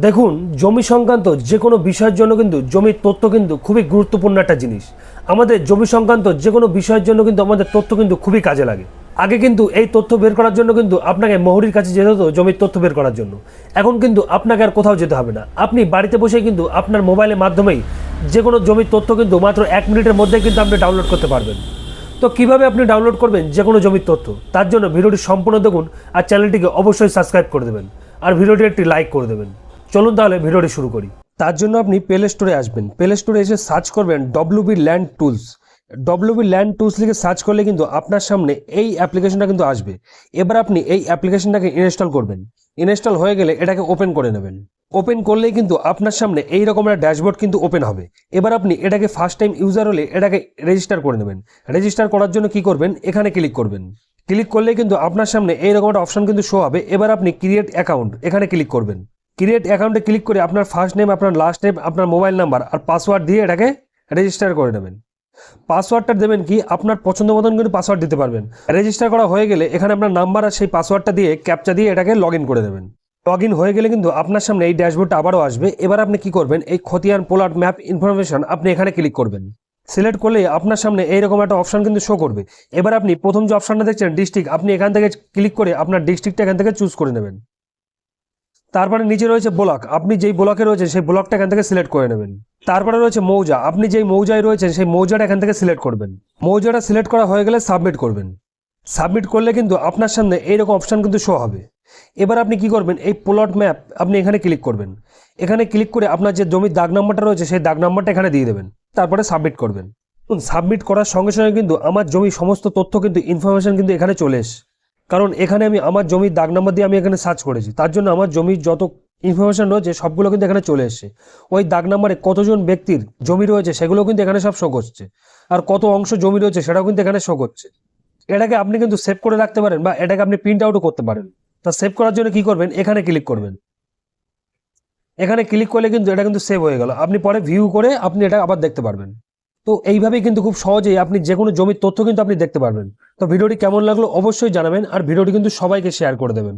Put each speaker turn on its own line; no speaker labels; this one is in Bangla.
দেখুন, জমি সংক্রান্ত যে কোনো বিষয়ের জন্য কিন্তু জমির তথ্য কিন্তু খুবই গুরুত্বপূর্ণ একটা জিনিস। আমাদের জমি সংক্রান্ত যে কোনো বিষয়ের জন্য কিন্তু আমাদের তথ্য কিন্তু খুবই কাজে লাগে। আগে কিন্তু এই তথ্য বের করার জন্য কিন্তু আপনাকে মহুরির কাছে যেতে হতো জমির তথ্য বের করার জন্য। এখন কিন্তু আপনাকে আর কোথাও যেতে হবে না, আপনি বাড়িতে বসে কিন্তু আপনার মোবাইলের মাধ্যমেই যে কোনো জমির তথ্য কিন্তু মাত্র 1 মিনিটের মধ্যে কিন্তু আপনি ডাউনলোড করতে পারবেন। তো কিভাবে আপনি ডাউনলোড করবেন যে কোনো জমির তথ্য, তার জন্য ভিডিওটি সম্পূর্ণ দেখুন আর চ্যানেলটিকে অবশ্যই সাবস্ক্রাইব করে দেবেন আর ভিডিওটি একটি লাইক করে দেবেন। চলুন তাহলে ভিডিওটি শুরু করি। তার জন্য আপনি প্লে স্টোরে আসবেন, প্লে স্টোরে এসে সার্চ করবেন WB land tools. WB land tools লিখে সার্চ করলে কিন্তু আপনার সামনে এই অ্যাপ্লিকেশনটা কিন্তু আসবে। এবার আপনি এই অ্যাপ্লিকেশনটাকে ইনস্টল করবেন। ইনস্টল হয়ে গেলে এটাকে ওপেন করে নেবেন। ওপেন করলেই কিন্তু আপনার সামনে এই রকম একটা ড্যাশবোর্ড কিন্তু ওপেন হবে। এবার আপনি এটাকে ফার্স্ট টাইম ইউজার হলে এটাকে রেজিস্টার করে নেবেন। রেজিস্টার করার জন্য কি করবেন, এখানে ক্লিক করবেন। ক্লিক করলেই কিন্তু আপনার সামনে এইরকম একটা অপশন কিন্তু শো হবে। এবার আপনি ক্রিয়েট অ্যাকাউন্ট এখানে ক্লিক করবেন। ক্রিয়েট অ্যাকাউন্টে ক্লিক করে আপনার ফার্স্ট নেম, আপনার লাস্ট নেম, আপনার মোবাইল নাম্বার আর পাসওয়ার্ড দিয়ে এটাকে রেজিস্টার করে নেবেন। পাসওয়ার্ডটা দেবেন কি আপনার পছন্দ মতন কিন্তু পাসওয়ার্ড দিতে পারবেন। রেজিস্টার করা হয়ে গেলে এখানে আপনার নাম্বার আর সেই পাসওয়ার্ডটা দিয়ে ক্যাপচা দিয়ে এটাকে লগ ইন করে দেবেন। লগ ইন হয়ে গেলে কিন্তু আপনার সামনে এই ড্যাশবোর্ডটা আবারও আসবে। এবার আপনি কি করবেন, এই খতিয়ান পোলার ম্যাপ ইনফরমেশন আপনি এখানে ক্লিক করবেন। সিলেক্ট করলে আপনার সামনে এইরকম একটা অপশন কিন্তু শো করবে। এবার আপনি প্রথম যে অপশনটা দেখছেন ডিস্ট্রিক্ট, আপনি এখান থেকে ক্লিক করে আপনার ডিস্ট্রিক্টটা এখান থেকে চুজ করে নেবেন। তারপরে নিচে রয়েছে ব্লক, আপনি যেই ব্লকে রয়েছেন সেই ব্লকটা এখান থেকে সিলেক্ট করে নেবেন। তারপরে রয়েছে মৌজা, আপনি যেই মৌজায় রয়েছেন সেই মৌজাটা এখান থেকে সিলেক্ট করবেন। মৌজাটা সিলেক্ট করা হয়ে গেলে সাবমিট করবেন। সাবমিট করলে কিন্তু আপনার সামনে এইরকম অপশন কিন্তু শো হবে। এবার আপনি কি করবেন, এই প্লট ম্যাপ আপনি এখানে ক্লিক করবেন। এখানে ক্লিক করে আপনার যে জমির দাগ নাম্বারটা রয়েছে সেই দাগ নাম্বারটা এখানে দিয়ে দেবেন। তারপরে সাবমিট করবেন। সাবমিট করার সঙ্গে সঙ্গে কিন্তু আমার জমির সমস্ত তথ্য কিন্তু ইনফরমেশন কিন্তু এখানে চলে এসে, কারণ এখানে আমি আমার জমির দাগ নাম্বার দিয়ে আমি এখানে সার্চ করেছি, তার জন্য আমার জমির যত ইনফরমেশন রয়েছে সবগুলো কিন্তু এখানে চলে এসেছে। ওই দাগ নাম্বারে কতজন ব্যক্তির জমি রয়েছে সেগুলো কিন্তু এখানে সব শো করছে, আর কত অংশ জমি রয়েছে সেটাও কিন্তু এখানে শো করছে। এটাকে আপনি কিন্তু সেভ করে রাখতে পারেন বা এটাকে আপনি প্রিন্ট আউটও করতে পারেন। তা সেভ করার জন্য কি করবেন, এখানে ক্লিক করবেন। এখানে ক্লিক করলে কিন্তু এটা কিন্তু সেভ হয়ে গেল। আপনি পরে ভিউ করে আপনি এটা আবার দেখতে পারবেন। তো এইভাবেই কিন্তু খুব সহজেই আপনি যে কোনো জমির তথ্য কিন্তু আপনি দেখতে পারবেন। তো ভিডিওটি কেমন লাগলো অবশ্যই জানাবেন, আর ভিডিওটি কিন্তু সবাইকে শেয়ার করে দেবেন।